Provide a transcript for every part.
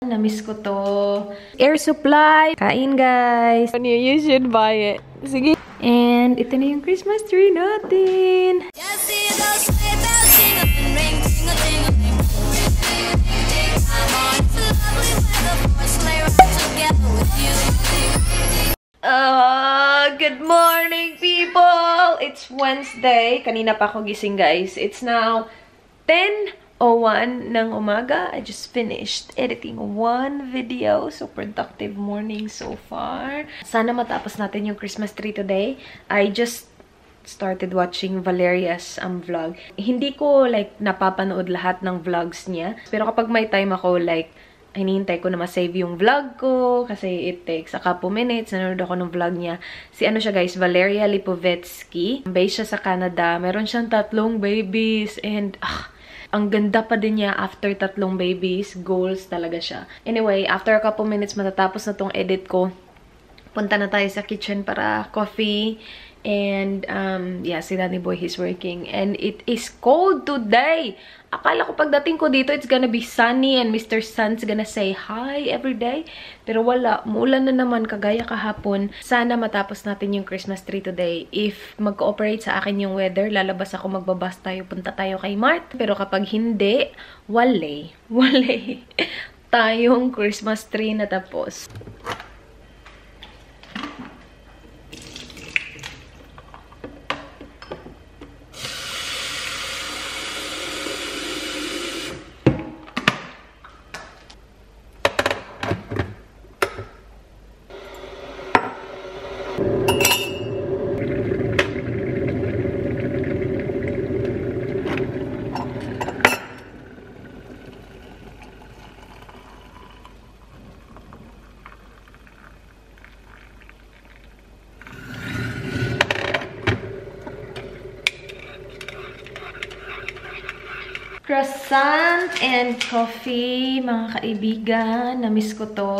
Namiss ko to. Air supply. Kain, guys. You should buy it. Sige. And ito na yung Christmas tree natin. Good morning, people! It's Wednesday. Kanina pa ako gising, guys. It's now 10:01 ng umaga. I just finished editing one video. So, productive morning so far. Sana matapos natin yung Christmas tree today. I just started watching Valeria's vlog. Hindi ko, napapanood lahat ng vlogs niya. Pero kapag may time ako, hinihintay ko na ma-save yung vlog ko kasi it takes a couple minutes. Nanonood ako ng vlog niya. Siya, guys, Valeria Lipovetsky. Based siya sa Canada. Meron siyang 3 babies and ang ganda pa din niya after 3 babies. Goals talaga siya. Anyway, after a couple minutes matatapos na tong edit ko. Punta na tayo sa kitchen para coffee. And, yeah, si Danny Boy, he's working. And it is cold today. Akala ko pagdating ko dito, it's gonna be sunny and Mr. Sun's gonna say hi every day. Pero wala. Muulan na naman kagaya kahapon. Sana matapos natin yung Christmas tree today. If mag-cooperate sa akin yung weather, lalabas ako, magbabas tayo, punta tayo kay Mart. Pero kapag hindi, wale tayong Christmas tree na tapos. Croissant and coffee, mga kaibigan. Namiss ko to.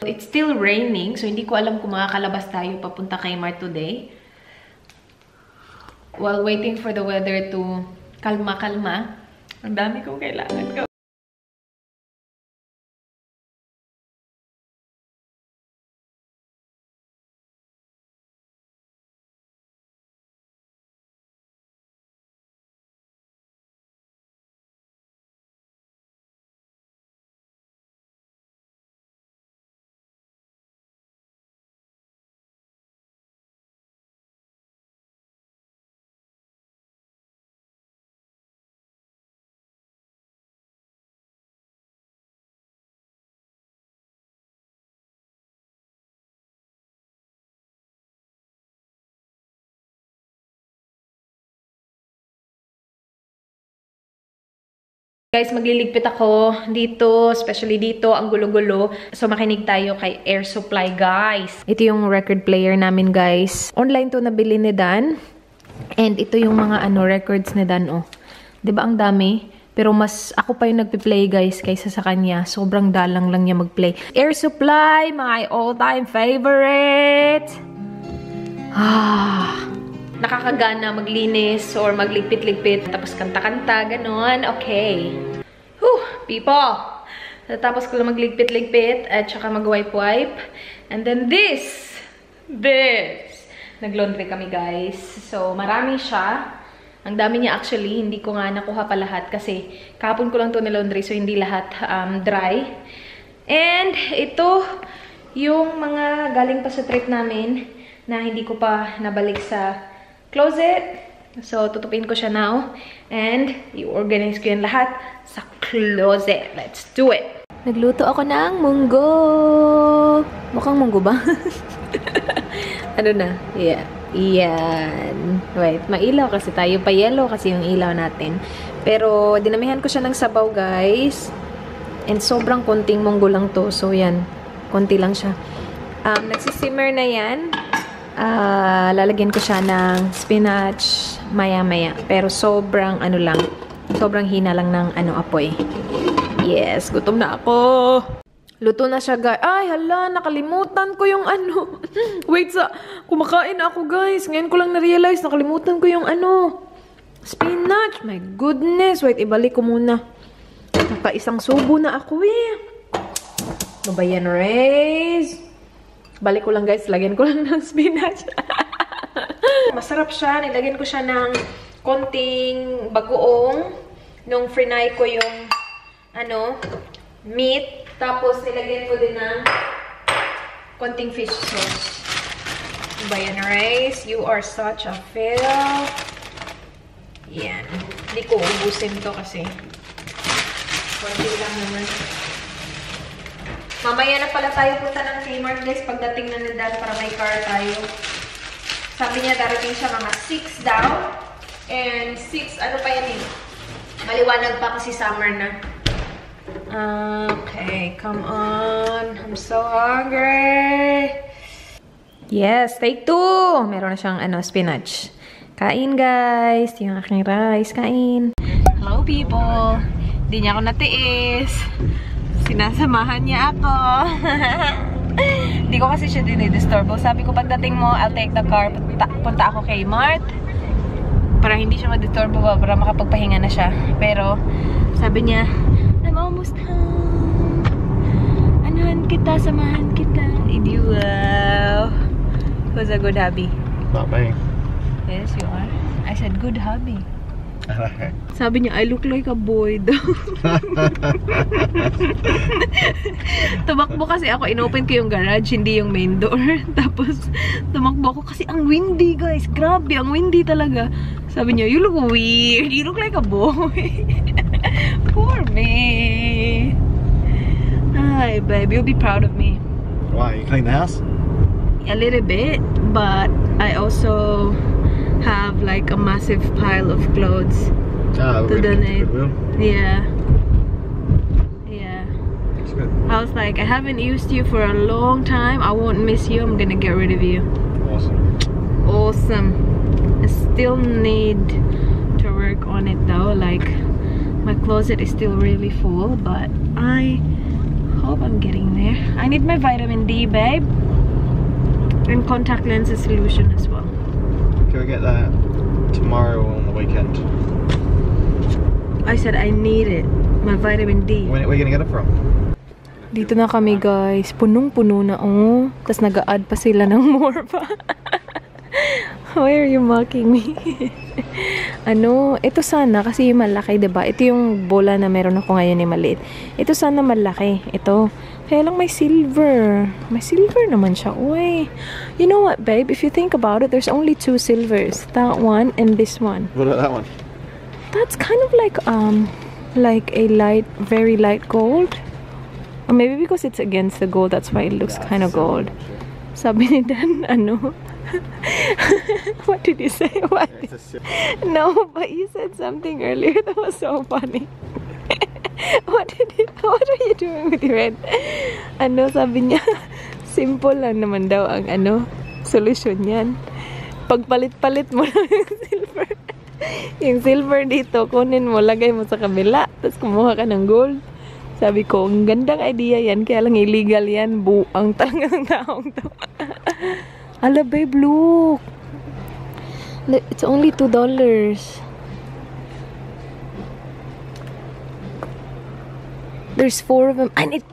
It's still raining, so hindi ko alam kung makakalabas tayo papunta kay Mart today. While waiting for the weather to kalma-kalma, ang dami kong kailangan gawin. Guys, magliligpit ako dito, especially dito, ang gulo-gulo. So, makinig tayo kay Air Supply, guys. Ito yung record player namin, guys. Online to nabili ni Dan. And ito yung mga records ni Dan, oh. Diba ang dami? Pero mas ako pa yung nagpi-play, guys, kaysa sa kanya. Sobrang dalang lang niya mag-play. Air Supply, my all-time favorite! Nakakagana maglinis or magligpit-ligpit tapos kanta-kanta, ganon. Okay. People! Tapos ko lang magligpit-ligpit at saka mag-wipe-wipe. And then this! Nag-laundry kami, guys. So, marami siya. Ang dami niya actually. Hindi ko nga nakuha pa lahat kasi kahapon ko lang to nilaundry so hindi lahat dry. And ito yung mga galing pa sa trip namin na hindi ko pa nabalik sa closet. So, tutupin ko siya now. And, i-organize ko yan lahat sa closet. Let's do it! Nagluto ako ng munggo. Mukhang munggo ba? Ano na? Yeah. Yan. Wait, mailaw kasi tayo. Pa-yellow kasi yung ilaw natin. Pero, dinamihan ko siya ng sabaw, guys. And sobrang konting munggo lang to. So, yan. Konti lang siya. Nagsisimmer na yan. Lalagyan ko siya ng spinach maya-maya. Pero sobrang lang. Sobrang hina lang ng apoy. Yes, gutom na ako. Luto na siya, guys. Ay, hala, nakalimutan ko yung Wait, kumakain ako, guys. Ngayon ko lang na-realize, nakalimutan ko yung spinach. My goodness. Wait, ibalik ko muna. Naka-isang subo na ako, eh. Ano ba yan, Rhaze? Balik ko lang guys, lagyan ko lang ng spinach. Masarap siya. Nilagyan ko siya ng konting bagoong. Nung frinay ko yung meat. Tapos nilagyan ko din ng konting fish sauce. Ano ba yan, Rhaze? You are such a fail. Yan. Hindi ko ubusin to kasi konti lang naman. Mamaya na pala tayo punta ng Kmart guys pagdating na nandan para may car tayo. Sabi niya darating siya mga 6 daw. And 6, ano pa yan eh? Maliwanag pa kasi summer na. Okay, come on. I'm so hungry. Yes, take 2. Meron na siyang spinach. Kain guys. Yung aking rice. Kain. Hello people. Hindi niya ako natiis. Sinasamahan niya ako. Hindi ko kasi siya dinidisturbo. Sabi ko, pagdating mo, I'll take the car. Punta ako kay Mart. Para hindi siya madisturbo ba, para makapagpahinga na siya. Pero, sabi niya, I'm almost home. Anuhan kita, samahan kita. Wow. Who's a good hubby? Not me. Yes, you are. I said good hubby. Sabi niya, I look like a boy daw. Tumakbo kasi ako, inopen ko yung garage, hindi yung main door. Tapos, tumakbo ako kasi ang windy guys. Grabe, ang windy talaga. Sabi niya, you look weird. You look like a boy. Poor me. Hi, babe. You'll be proud of me. Why? You clean the house? A little bit, but I also have like a massive pile of clothes to donate. Yeah. Yeah. That's good. I was like, I haven't used you for a long time. I won't miss you. I'm gonna get rid of you. Awesome. Awesome. I still need to work on it though. Like, my closet is still really full, but I hope I'm getting there. I need my vitamin D, babe. And contact lenses solution as well. Can we get that tomorrow or on the weekend? I said I need it. My vitamin D. When are we gonna get it from? Dito na kami guys. Punong-puno na oh. Tapos nag-a-add pa sila ng more pa. Why are you mocking me? Ito sana kasi yung malaki, diba? Ito yung bola na meron ako ngayon yung maliit. Ito sana malaki. Ito. Kaya lang may silver. May silver naman siya. Uy. You know what, babe? If you think about it, there's only 2 silvers. That one and this one. What about that one? That's kind of like a light, very light gold. Or maybe because it's against the gold, that's why it looks kind of gold. Sabi ni Dan, What did you say? What? No, but you said something earlier that was so funny. What are you doing with your head? Sabi niya, simple lang naman daw ang solusyon yan. Pagpalit-palit mo lang yung silver. Yung silver dito, kunin mo, lagay mo sa kabila, tapos kumuha ka ng gold. Sabi ko, ang gandang idea yan, kaya lang illegal yan. Buang talaga ng taong to. Ala, babe, look. It's only $2. There's 4 of them, and it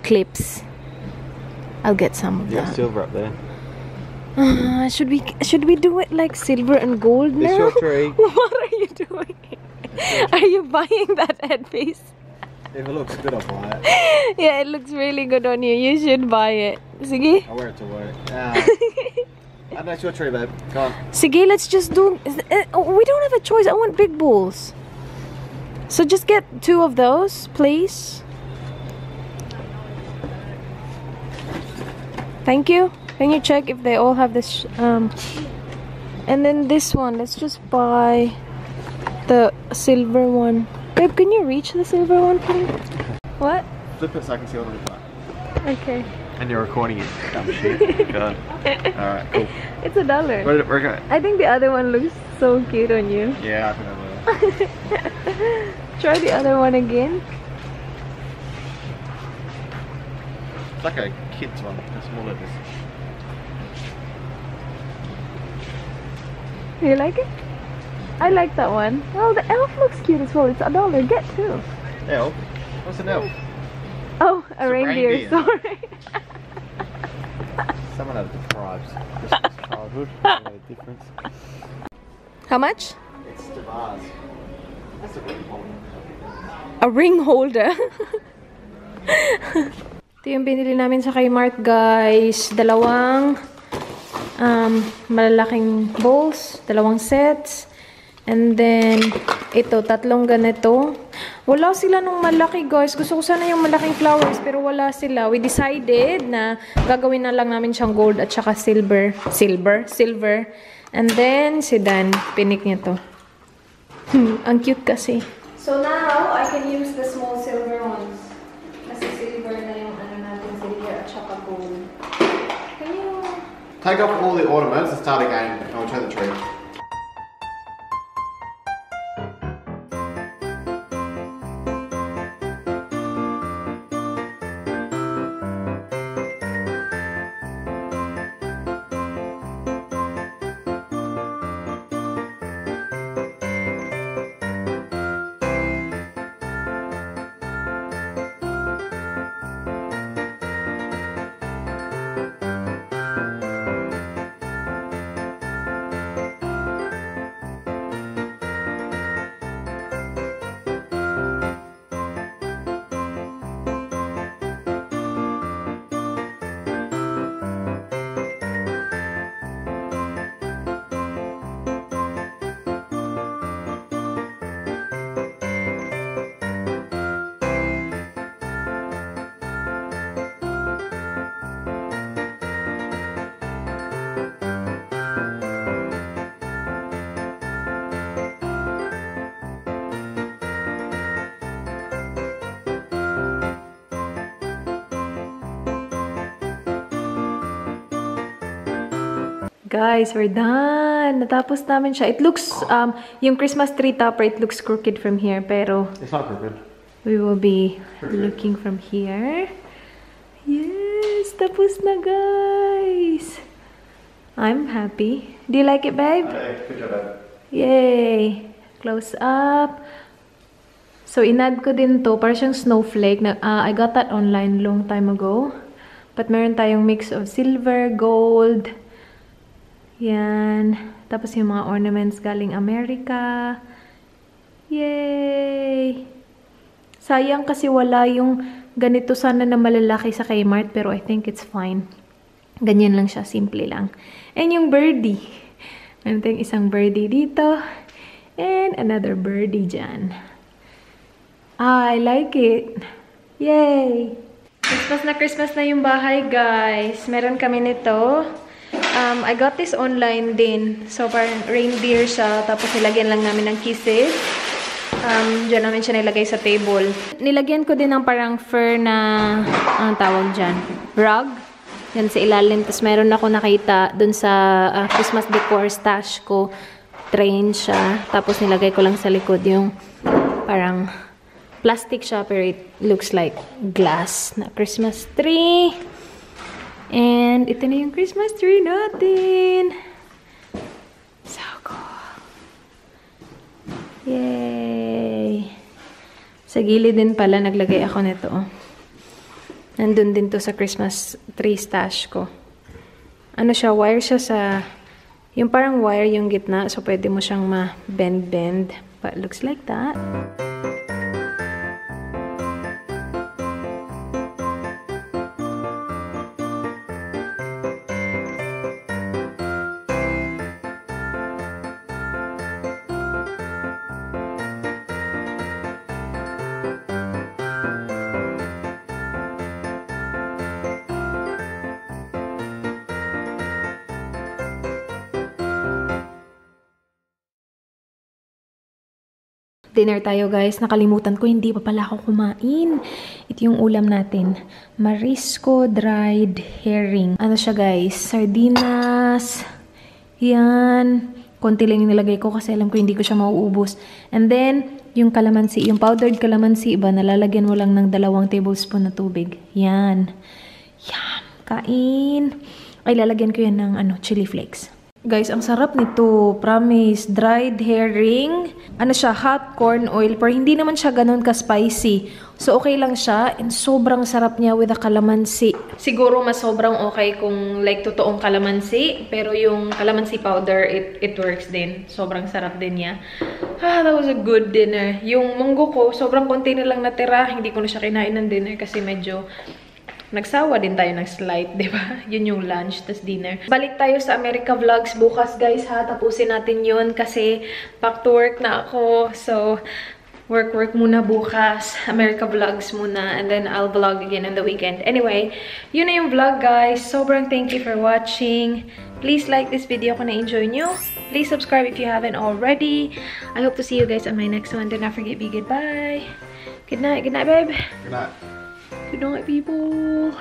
clips. I'll get some of that. Silver up there. Should we do it like silver and gold now? It's your tree. What are you doing? Are you buying that headpiece? If it looks good, I'll buy it. Yeah, it looks really good on you. You should buy it. Sige. I'll wear it to work. That's your tree, babe. Come on. Sige, let's just do. We don't have a choice. I want big balls. So just get 2 of those, please. Thank you. Can you check if they all have this? And then this one. Let's just buy the silver one. Babe, can you reach the silver one, please? What? Flip it so I can see what it looks like. Okay. And you're recording it. Dumb shit. God. Alright, cool. It's $1. Where did it work out? I think the other one looks so cute on you. Yeah, I think I will. Try the other one again. It's like a kid's one. It's more like this. You like it? I like that one. Oh, the elf looks cute as well. It's $1. Get 2. Elf? What's an elf? Oh, A reindeer, sorry. Someone of the tribes. Christmas childhood. No difference. How much? It's the vase. That's a ring holder. A ring holder? Ito yung binili namin sa Kmart, guys. Dalawang malalaking bowls, dalawang sets. And then, ito, tatlong ganito. Wala sila nung malaki, guys. Gusto ko sana yung malaking flowers, pero wala sila. We decided na gagawin na lang namin siyang gold at saka silver. Silver. And then, si Dan, pinik niya to. Ang cute kasi. So now, I can use the small silver ones. Kasi silver na yung ano natin, silver at saka gold. Can you... Take off all the ornaments and start again, and we'll turn the tree. Guys, we're done. Natapos namin siya. It looks, yung Christmas tree topper, it looks crooked from here. Pero, it's not crooked. We will be looking from here. Yes! Tapos na, guys! I'm happy. Do you like it, babe? Good job, babe. Yay! Close up. So, inad ko din to. Parang siyang snowflake. I got that online long time ago. But meron tayong mix of silver, gold. Yan. Tapos yung mga ornaments galing America. Yay! Sayang kasi wala yung ganito sana na malalaki sa Kmart. Pero I think it's fine. Ganyan lang siya. Simple lang. And yung birdie. Meron tayong isang birdie dito. And another birdie dyan. I like it. Yay! Christmas na yung bahay, guys. Meron kami nito. I got this online din. So, parang reindeer siya. Tapos, nilagyan lang namin ng kisses. Diyan namin siya nilagay sa table. Nilagyan ko din ng parang fur na, anong tawag dyan? Rug. Yan sa ilalim. Tapos, meron ako nakita dun sa Christmas decor stash ko. Train siya. Tapos, nilagay ko lang sa likod yung parang plastic siya. Pero it looks like glass na Christmas tree. And ito na yung Christmas tree natin. So cool. Yay! Sa gilid din pala, naglagay ako nito. Nandun din to sa Christmas tree stash ko. Ano siya, wire siya sa... Yung parang wire yung gitna, so pwede mo siyang ma-bend-bend. But it looks like that. Dinner tayo, guys. Nakalimutan ko, hindi pa pala ako kumain. Ito yung ulam natin. Marisco dried herring. Ano siya, guys? Sardinas. Yan. Konti lang yung nilagay ko kasi alam ko hindi ko siya mauubos. And then, yung kalamansi, yung powdered kalamansi, iba, nalalagyan mo lang ng 2 tablespoon na tubig. Yan. Yan. Kain. Ay, lalagyan ko yan ng chili flakes. Guys, ang sarap nito. Promise. Dried herring. Ano siya? Hot corn oil. Pero hindi naman siya ganun ka-spicy. So, okay lang siya. And sobrang sarap niya with a calamansi. Siguro mas sobrang okay kung like totoong calamansi. Pero yung calamansi powder, it works din. Sobrang sarap din niya. Ah, that was a good dinner. Yung munggo ko, sobrang konti na lang natira. Hindi ko na siya kinain ng dinner kasi medyo nagsawa din tayo ng slight, di ba? Yun yung lunch, tas dinner. Balik tayo sa America Vlogs bukas, guys, ha? Tapusin natin yun kasi back to work na ako. So, work muna bukas. America Vlogs muna. And then, I'll vlog again on the weekend. Anyway, yun na yung vlog, guys. Sobrang thank you for watching. Please like this video kung na-enjoy nyo. Please subscribe if you haven't already. I hope to see you guys on my next one. Do not forget, be goodbye. Good night, babe. Good night. Good night, people.